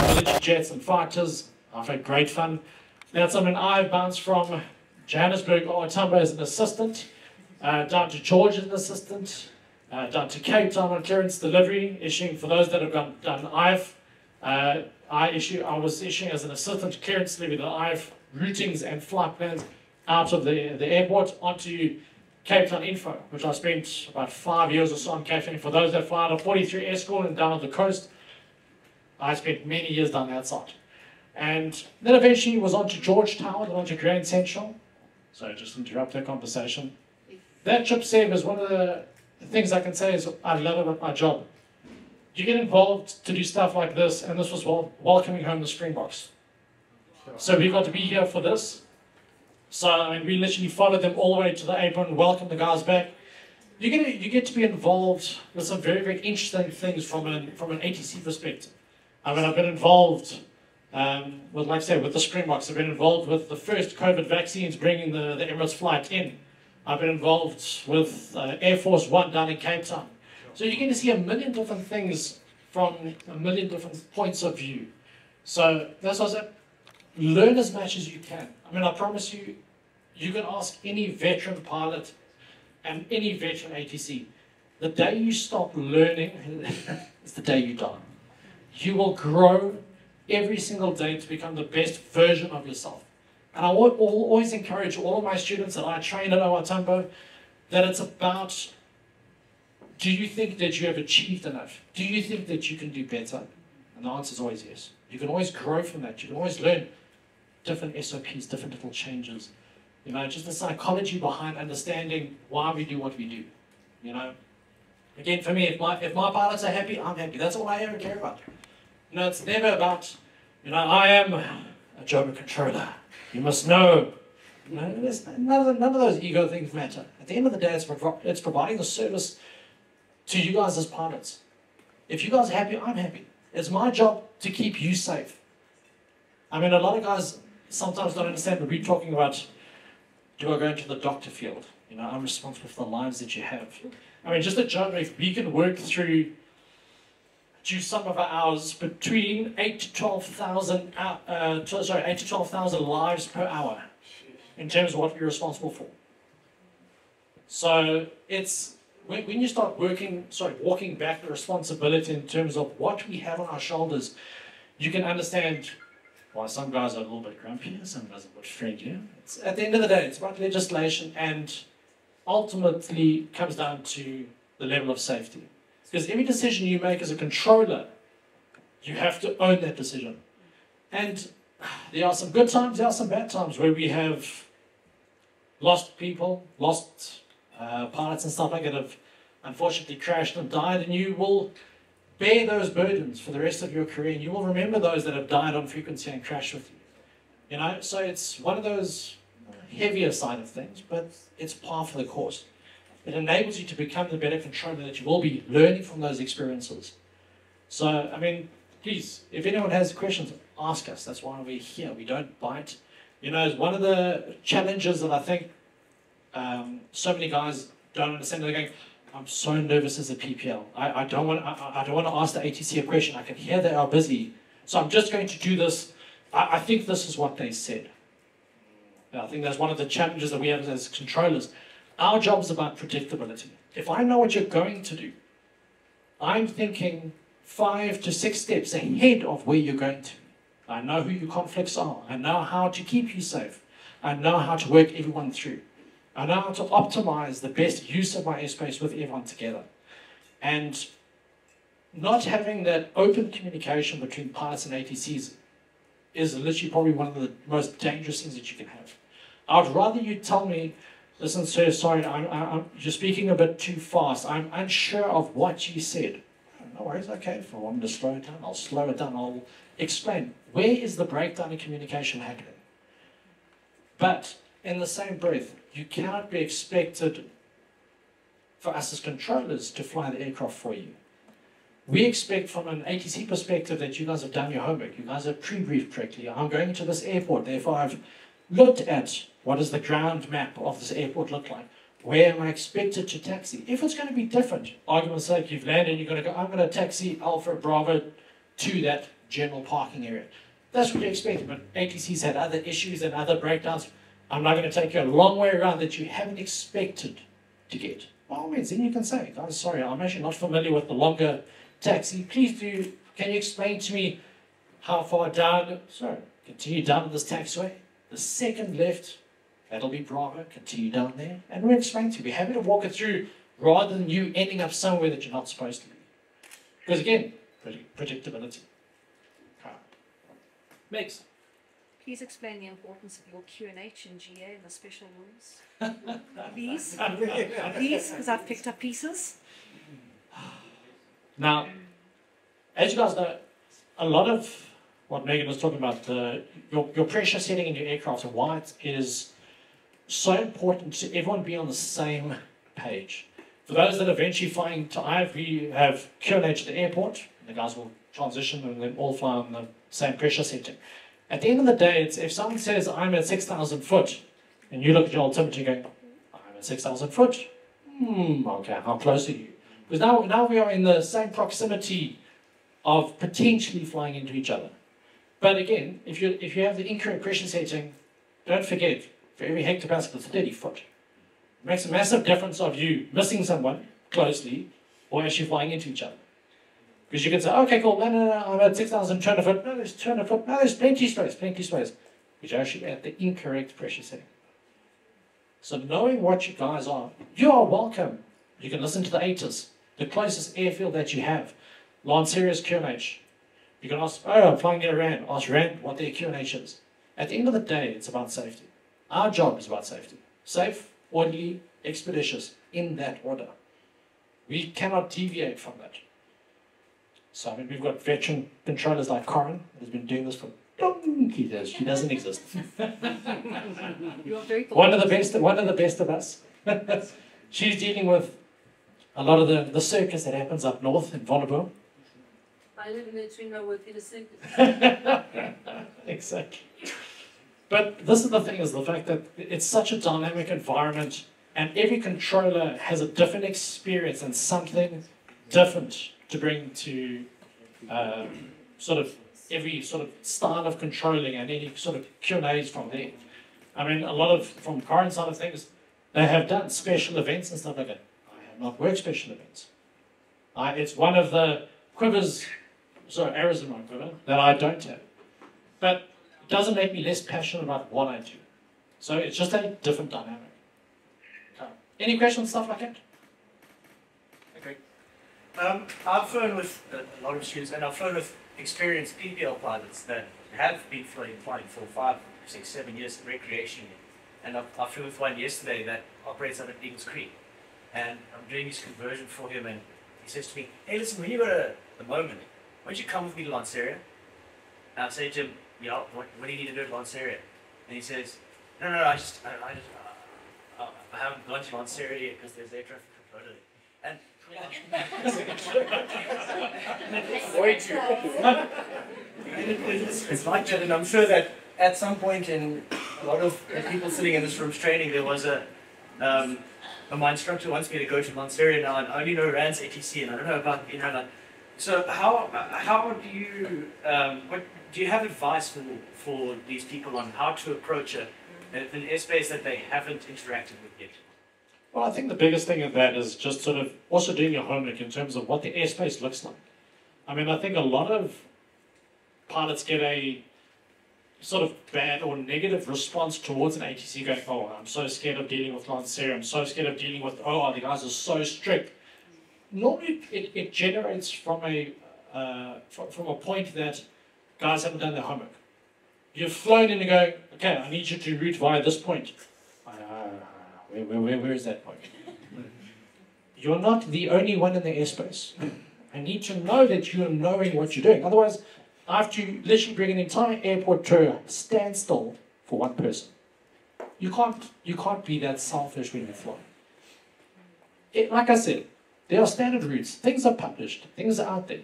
Military jets and fighters. I've had great fun. That's something I bounced from Johannesburg, OR Tambo as an assistant, down to George as an assistant, down to Cape Town on clearance delivery, issuing for those that have done IF. I was issuing as an assistant clearance delivery the IF routings and flight plans out of the airport onto Cape Town Info, which I spent about 5 years or so on Cape Town. For those that fly out of 43 Air School and down on the coast, I spent many years down that side. And then eventually was on to Georgetown and on to Grand Central. So just interrupt that conversation. That trip, Seb, is one of the things I can say is I love about my job. You get involved to do stuff like this, and this was welcoming home the Springboks. So we got to be here for this. So I mean, we literally followed them all the way to the apron, welcomed the guys back. You get to be involved with some very, very interesting things from an ATC perspective. I mean, I've been involved with, like I said, with the Springboks. I've been involved with the first COVID vaccines, bringing the Emirates flight in. I've been involved with Air Force One down in Cape Town. So you get to see a million different things from a million different points of view. So that's why I said, learn as much as you can. I mean, I promise you, you can ask any veteran pilot and any veteran ATC. The day you stop learning is the day you die. You will grow every single day to become the best version of yourself. And I will always encourage all of my students that I train at OR Tambo that it's about, do you think that you have achieved enough? Do you think that you can do better? And the answer is always yes. You can always grow from that. You can always learn different SOPs, different little changes. You know, just the psychology behind understanding why we do what we do. You know, again, for me, if my pilots are happy, I'm happy. That's all I ever care about. You know, it's never about, you know, I am a Joba controller. You must know. You know, none of those ego things matter. At the end of the day, it's providing the service to you guys as pilots. If you guys are happy, I'm happy. It's my job to keep you safe. I mean, a lot of guys sometimes don't understand what we're talking about. Do I go into the doctor field? You know, I'm responsible for the lives that you have. I mean, just a joke, if we can work through some of our hours between 8 to 12,000 8 to 12,000 lives per hour in terms of what we're responsible for. So it's when you start walking back the responsibility in terms of what we have on our shoulders, you can understand why some guys are a little bit grumpier, some guys are a bit friendlier. At the end of the day, it's about legislation and ultimately comes down to the level of safety. Because every decision you make as a controller, you have to own that decision. And there are some good times, there are some bad times where we have lost people, lost pilots and stuff like that have unfortunately crashed and died, and you will bear those burdens for the rest of your career, and you will remember those that have died on frequency and crashed with you. You know, so it's one of those heavier side of things, but it's par for the course. It enables you to become the better controller that you will be learning from those experiences. So, I mean, please, if anyone has questions, ask us. That's why we're here. We don't bite. You know, it's one of the challenges that I think so many guys don't understand. They're going, I'm so nervous as a PPL. I don't want to ask the ATC a question. I can hear they are busy. So I'm just going to do this. I think this is what they said. I think that's one of the challenges that we have as controllers. Our job is about predictability. If I know what you're going to do, I'm thinking 5 to 6 steps ahead of where you're going to. I know who your conflicts are. I know how to keep you safe. I know how to work everyone through. I know how to optimize the best use of my airspace with everyone together. And not having that open communication between pilots and ATCs is literally probably one of the most dangerous things that you can have. I would rather you tell me, listen, sir, sorry, you're speaking a bit too fast. I'm unsure of what you said. No worries, okay, if I want me to slow it down, I'll slow it down. I'll explain. Where is the breakdown in communication happening? But in the same breath, you cannot be expected for us as controllers to fly the aircraft for you. We expect from an ATC perspective that you guys have done your homework. You guys have pre-briefed correctly. I'm going to this airport, therefore I've looked at what does the ground map of this airport look like. Where am I expected to taxi? If it's going to be different, argument's sake, you've landed, you're going to go, I'm going to taxi Alpha Bravo to that general parking area. That's what you expect, but ATC's had other issues and other breakdowns. I'm not going to take you a long way around that you haven't expected to get. By all means, then you can say, guys, sorry, I'm actually not familiar with the longer taxi. Please do, can you explain to me how far down? Sorry, continue down this taxiway. The second left, that'll be Bravo, continue down there. And we'll explain to you. We're happy to walk it through rather than you ending up somewhere that you're not supposed to be. Because again, predictability. Megs. Please explain the importance of your Q&H and GA and the special rules. Please. Please, because I've picked up pieces. Now, as you guys know, a lot of what Megan was talking about, your pressure setting in your aircraft and why it is so important to everyone be on the same page. For those that are eventually flying to IVE, we have Q&H at the airport. The guys will transition and then all fly on the same pressure setting. At the end of the day, it's if someone says, I'm at 6,000 foot, and you look at your altimeter going, I'm at 6,000 foot. Okay, how close are you? Because now we are in the same proximity of potentially flying into each other. But again, if you have the incorrect pressure setting, don't forget, for every hectopascal, it's 30 foot. It makes a massive difference of you missing someone closely or actually flying into each other. Because you can say, okay, cool, no, I'm at 6,200 foot. No, there's 200 foot. No, there's plenty space. But you're actually at the incorrect pressure setting. So knowing what you guys are, you are welcome. You can listen to the Aviators, the closest airfield that you have. Lanceria's Q&H. You can ask, I'm flying near Rand. Ask Rand what their Q&H is. At the end of the day, it's about safety. Our job is about safety. Safe, orderly, expeditious, in that order. We cannot deviate from that. So, I mean, we've got veteran controllers like Corin, who's been doing this for donkey years. She doesn't exist. You are very one of the best of us. She's dealing with a lot of the circus that happens up north in Vonnegut. I live in a tree, I work in a circus. Exactly. But this is the thing, is the fact that it's such a dynamic environment, and every controller has a different experience and something different to bring to sort of every sort of style of controlling and any sort of Q&As from there. I mean, a lot of, from current side of things, they have done special events and stuff like that. I have not worked special events. It's one of the quivers, arrows in my quiver that I don't have. But it doesn't make me less passionate about what I do. So it's just a different dynamic. Any questions, stuff like that? Okay. I've flown with a lot of students, and I've flown with experienced PPL pilots that have been flying for 5, 6, 7 years recreationally. And I flew with one yesterday that operates out of Eagles Creek. And I'm doing his conversion for him, and he says to me, hey, listen, when you got a moment, why don't you come with me to Lanceria? And I say to him, yeah, what do you need to do at Lanceria? And he says, no, I haven't gone to Lanceria yet because there's air traffic control. And way too. It's like that, and I'm sure that at some point in a lot of people sitting in this room's training, there was my instructor wants me to go to Lanceria now, and I only know Rand's ATC, and I don't know about So how do you what do you have advice for these people on how to approach an airspace that they haven't interacted with yet? Well, I think the biggest thing of that is just sort of also doing your homework in terms of what the airspace looks like. I mean, I think a lot of pilots get a sort of bad or negative response towards an ATC going, oh, I'm so scared of dealing with Lanceria, I'm so scared of dealing with, oh, the guys are so strict. Normally, it generates from a point that guys haven't done their homework. You've flown in and go, okay, I need you to route via this point. Where is that point? You're not the only one in the airspace. I need to know that you're knowing what you're doing. Otherwise, I have to literally bring an entire airport to a standstill for one person. You can't be that selfish when you fly. Like I said, there are standard routes. Things are published. Things are out there.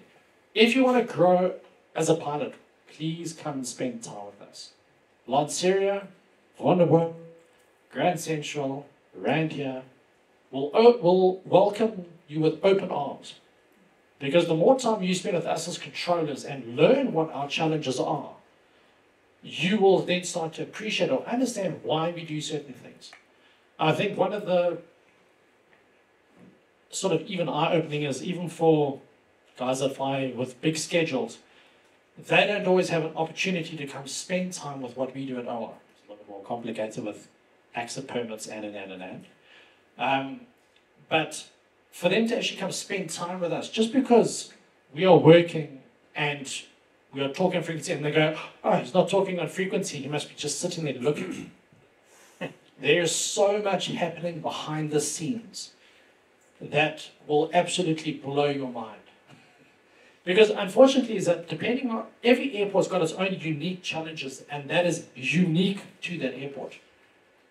If you want to grow as a pilot, please come and spend time with us. Lanceria, Vonnegut, Grand Central, Rand here, will welcome you with open arms. Because the more time you spend with us as controllers and learn what our challenges are, you will then start to appreciate or understand why we do certain things. I think one of the sort of even eye-opening is even for guys that fly with big schedules, they don't always have an opportunity to come spend time with what we do at OR. It's a little bit more complicated with exit permits and. But for them to actually come spend time with us, just because we are working and we are talking frequency, and they go, oh, he's not talking on frequency, he must be just sitting there looking. There's so much happening behind the scenes that will absolutely blow your mind. Because unfortunately is that depending on, every airport's got its own unique challenges, and that is unique to that airport.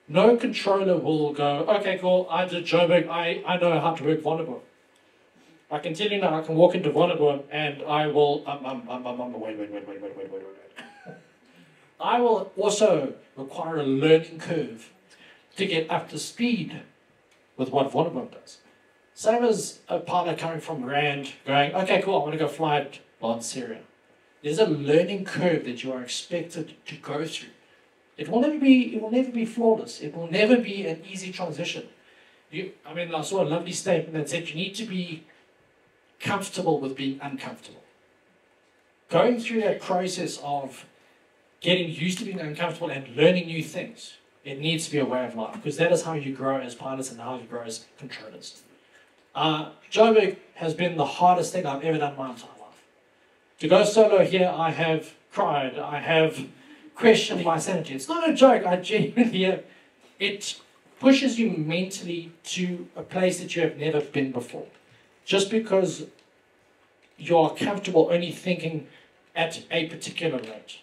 No controller will go, okay, cool, I did Joburg, I know how to work Vonnegut. I can tell you now, I can walk into Vonnegut and I will, wait. I will also require a learning curve to get up to speed with what Vonnegut does. Same as a pilot coming from Rand going, okay, cool, I want to go fly at Syria. There's a learning curve that you are expected to go through. It will never be flawless. It will never be an easy transition. I saw a lovely statement that said you need to be comfortable with being uncomfortable. Going through that process of getting used to being uncomfortable and learning new things, it needs to be a way of life, because that is how you grow as pilots and how you grow as controllers. Joburg has been the hardest thing I've ever done in my entire life. To go solo here, I have cried, I have questioned my sanity. It's not a joke, I genuinely, it pushes you mentally to a place that you have never been before. Just because you're comfortable only thinking at a particular rate.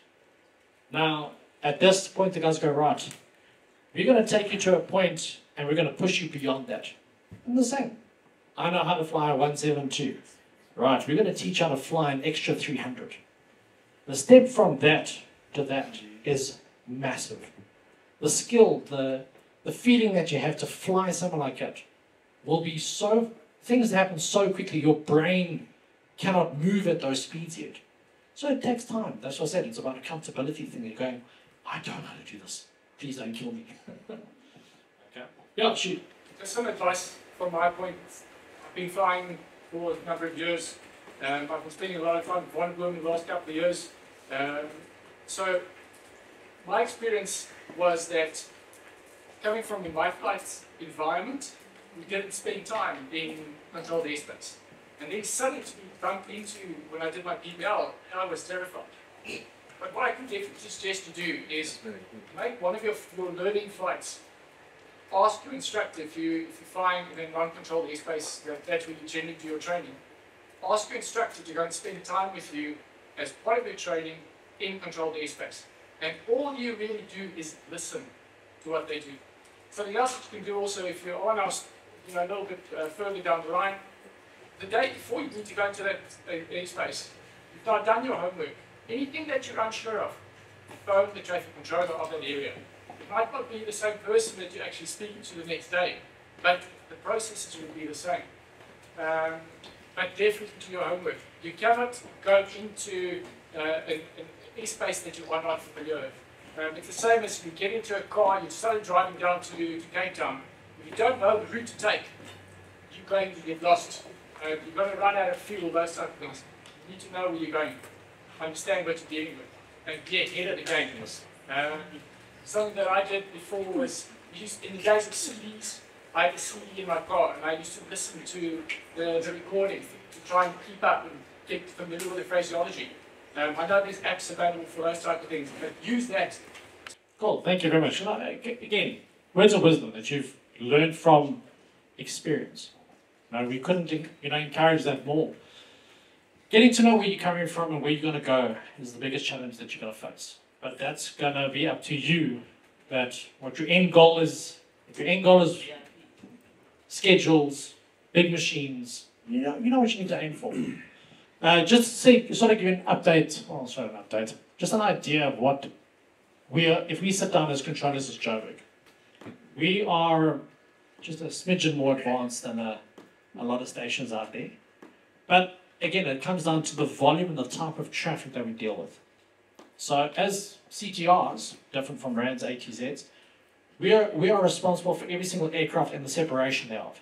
Now, at this point, the guys go, right, we're going to take you to a point and we're going to push you beyond that. And the same. I know how to fly a 172. Right, we're going to teach how to fly an extra 300. The step from that to that is massive. The skill, the feeling that you have to fly something like that will be so, things happen so quickly, your brain cannot move at those speeds yet. So it takes time. That's what I said, it's about a accountability thing. You're going, I don't know how to do this. Please don't kill me. Okay. Yeah, shoot. Just some advice from my point. I've been flying for a number of years. I've been spending a lot of time with Vonnegut in the last couple of years. So my experience was that coming from a my flight environment, we didn't spend time in controlled airspace. And then suddenly to be bumped into when I did my PBL, I was terrified. But what I can definitely suggest you do is make one of your learning flights. Ask your instructor if you're flying in a non-controlled airspace, that's where you generally do your training. Ask your instructor to go and spend time with you as part of your training in controlled airspace. And all you really do is listen to what they do. Something else that you can do also, if you're on us, a little bit further down the line, the day before you need to go into that airspace, you've not done your homework. Anything that you're unsure of, phone the traffic controller of that area. It might not be the same person that you're actually speaking to the next day, but the processes will be the same. But definitely do your homework. You cannot go into an airspace that you are not familiar with. It's the same as you get into a car, you start driving down to Cape Town. If you don't know the route to take, you're going to get lost. You're going to run out of fuel, those type of things. You need to know where you're going, understand what you're dealing with, and get ahead of the game. Something that I did before was, in the days of CDs, I had a CD in my car, and I used to listen to the recording to try and keep up and get familiar with the phraseology. I know there's apps available for those type of things, but use that. Cool, thank you very much. Again, words of wisdom that you've learned from experience. We couldn't encourage that more. Getting to know where you're coming from and where you're going to go is the biggest challenge that you're going to face. But that's going to be up to you, that what your end goal is. If your end goal is schedules, big machines, you know what you need to aim for. Just to sort of give you an update, just an idea of what if we sit down as controllers as Joburg. We are just a smidgen more advanced than a lot of stations out there. But again, it comes down to the volume and the type of traffic that we deal with. So as CTRs, different from RANs, ATZs, we are responsible for every single aircraft and the separation thereof.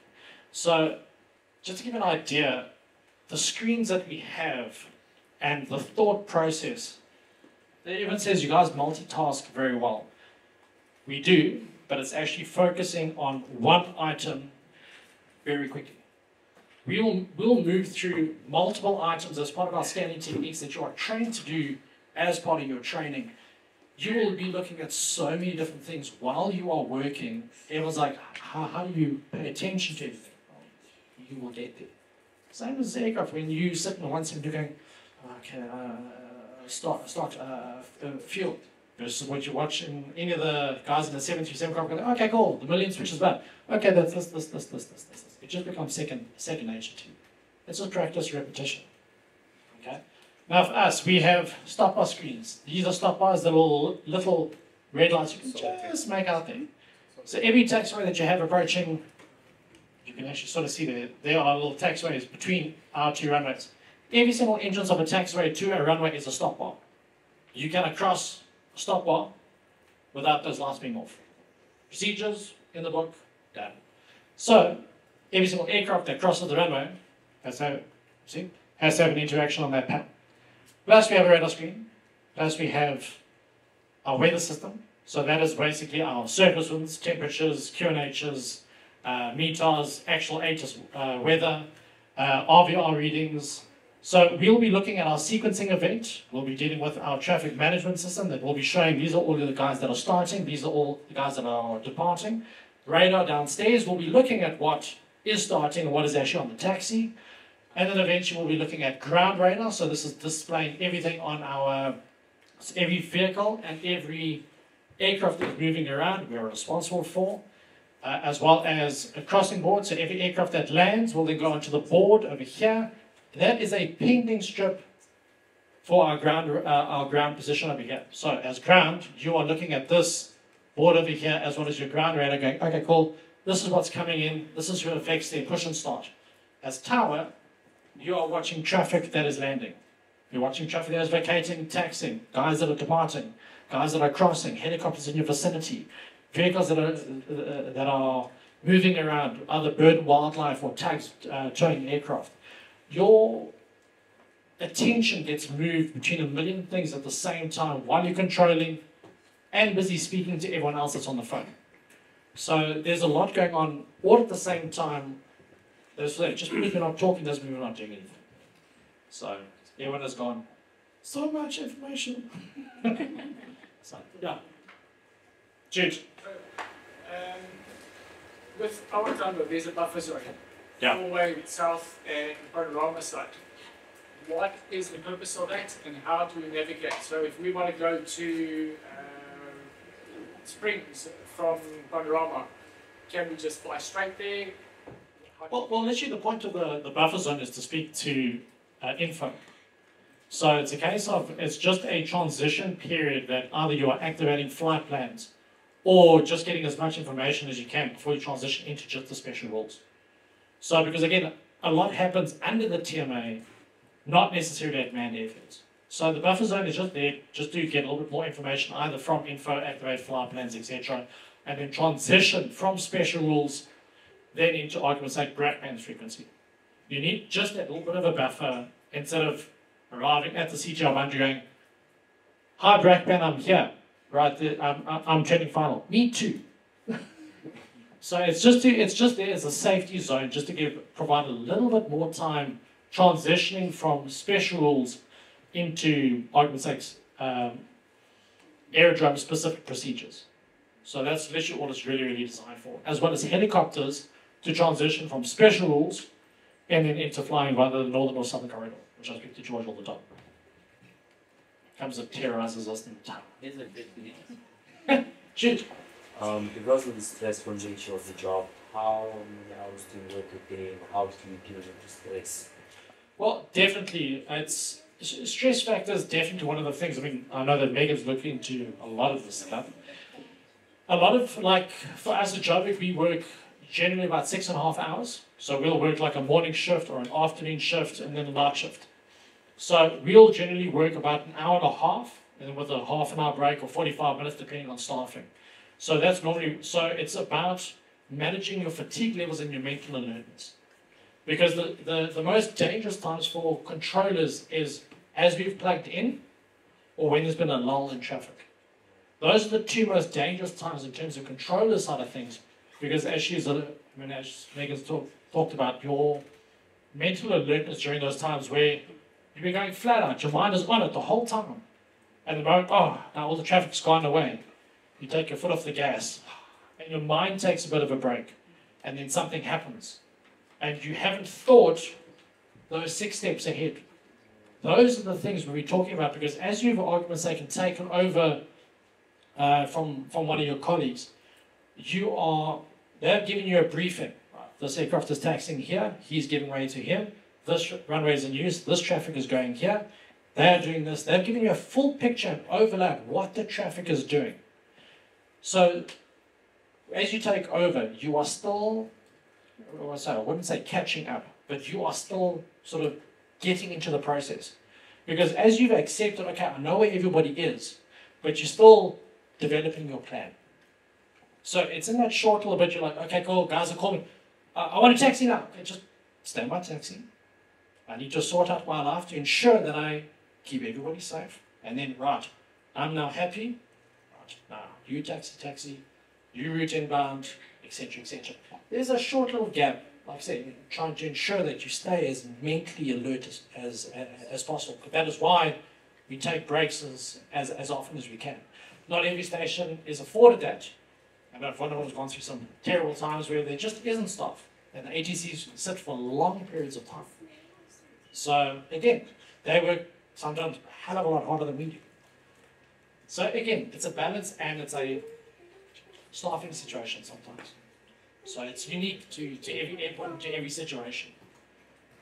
So just to give you an idea, the screens that we have and the thought process, it even says you guys multitask very well. We do, but it's actually focusing on one item very quickly. We'll move through multiple items as part of our scanning techniques that you are trained to do as part of your training. You will be looking at so many different things while you are working. Everyone's like, how do you pay attention to everything? Well, you will get there. Same as the aircraft, when you sit in one second, you're going, okay, start fuel. Versus what you watch in any of the guys in the 737 car, going, okay, cool, the million switches back. Okay, that's this. It just becomes second nature to you. It's just practice, repetition. Okay? Now for us, we have stop-bar screens. These are stop-bars, the little red lights you can just make out there. So every taxiway that you have approaching, you can actually sort of see there are little taxiways between our two runways. Every single entrance of a taxiway to a runway is a stop-bar. You cannot cross a stop-bar without those lights being off. Procedures in the book, done. So every single aircraft that crosses the runway has to have an interaction on that panel. Plus we have a radar screen. Plus we have our weather system. So that is basically our surface winds, temperatures, QNHs, METARs, actual ATIS weather, RVR readings. So we'll be looking at our sequencing event. We'll be dealing with our traffic management system that will be showing these are all the guys that are starting, these are all the guys that are departing. Radar downstairs will be looking at what is starting and what is actually on the taxi. And then eventually we'll be looking at ground radar. So this is displaying everything on our, every vehicle and every aircraft that is moving around we are responsible for, as well as a crossing board. So every aircraft that lands will then go onto the board over here. That is a pending strip for our ground position over here. So as ground, you are looking at this board over here as well as your ground radar going, okay, cool, this is what's coming in, this is who affects their push and start. As tower, you are watching traffic that is landing. You're watching traffic that is vacating, taxiing, guys that are departing, guys that are crossing, helicopters in your vicinity, vehicles that are moving around, either bird and wildlife or tags towing aircraft. Your attention gets moved between a million things at the same time while you're controlling and busy speaking to everyone else that's on the phone. So there's a lot going on all at the same time. Just because we're not talking doesn't mean we're not doing anything. So everyone has gone, so much information. So, yeah. Jude. With OR Tambo, there's a buffer zone. Yeah. Four-way south and panorama side. What is the purpose of that and how do we navigate? So if we want to go to Springs from panorama, can we just fly straight there? Well, literally the point of the buffer zone is to speak to info. So it's a case of, it's just a transition period that either you are activating flight plans or just getting as much information as you can before you transition into just the special rules. So because again, a lot happens under the TMA, not necessarily at manned airfields. So the buffer zone is just there just to get a little bit more information either from info, activate flight plans, etc. And then transition from special rules then into arguments like Bratman's frequency. You need just that little bit of a buffer instead of arriving at the CTR boundary going, hi Bratman, I'm here. Right, I'm training final. Me too. So it's just there as a safety zone, just to provide a little bit more time transitioning from special rules into argument sakes aerodrome specific procedures. So that's literally all it's really designed for, as well as helicopters to transition from special rules and then into flying via the northern or southern corridor, which I speak to George all the time. Comes and terrorizes us in town. Here's a good thing. Shoot. Because of the stressful nature of the job, how many hours do you work a day? How do you deal with the stress? Well, definitely, it's stress factor is definitely one of the things. I mean, I know that Megan's looking into a lot of this stuff. A lot of, like, for us at Joburg, we work generally about 6.5 hours. So we'll work like a morning shift or an afternoon shift and then a night shift. So we'll generally work about an hour and a half, and then with a half an hour break or 45 minutes depending on staffing. So that's normally, so it's about managing your fatigue levels and your mental alertness. Because the most dangerous times for controllers is as we've plugged in or when there's been a lull in traffic. Those are the two most dangerous times in terms of controller side of things, because as Megan's talked about, your mental alertness during those times where you've been going flat out, your mind is on it the whole time. And the moment, now all the traffic's gone away, you take your foot off the gas, and your mind takes a bit of a break, and then something happens. And you haven't thought those 6 steps ahead. Those are the things we'll be talking about, because as you've, for argument's sake, taken over from one of your colleagues, they're giving you a briefing. Right? This aircraft is taxiing here, he's giving way to here, this runway is in use, this traffic is going here, they're doing this, they're giving you a full picture and overlap what the traffic is doing. So, as you take over, you are still, I wouldn't say catching up, but you are still sort of getting into the process. Because as you've accepted, okay, I know where everybody is, but you're still developing your plan. So it's in that short little bit, you're like, okay, cool, guys are calling. I want a taxi now. Okay, just stand by taxi. I need to sort out my life to ensure that I keep everybody safe. And then, right, I'm now happy. Right, now, you taxi, you route inbound, etc., etc. There's a short little gap, like I said, trying to ensure that you stay as mentally alert as possible. That is why we take breaks as often as we can. Not every station is afforded that. I know one of them has gone through some terrible times where there just isn't staff, and the ATCs sit for long periods of time. So again, they work sometimes a hell of a lot harder than we do. So again, it's a balance and it's a staffing situation sometimes. So it's unique to every airport and to every situation.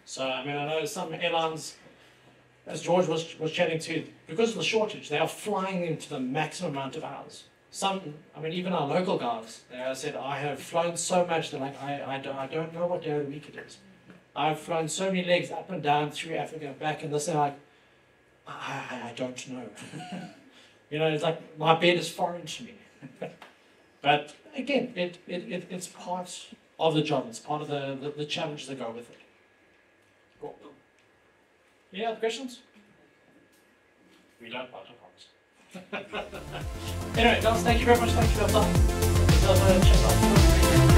So I mean, I know some airlines, as George was chatting to, because of the shortage, they are flying into the maximum amount of hours. Some, I mean, even our local guys, they said, I have flown so much, they're like, I don't know what day of the week it is. I've flown so many legs up and down through Africa, back, and this, they're like, I don't know. You know, it's like, my bed is foreign to me. But again, it's part of the job, it's part of the challenges that go with it. Cool. Any other questions? We don't, I promise. Anyway, guys, thank you very much. Thank you for your time.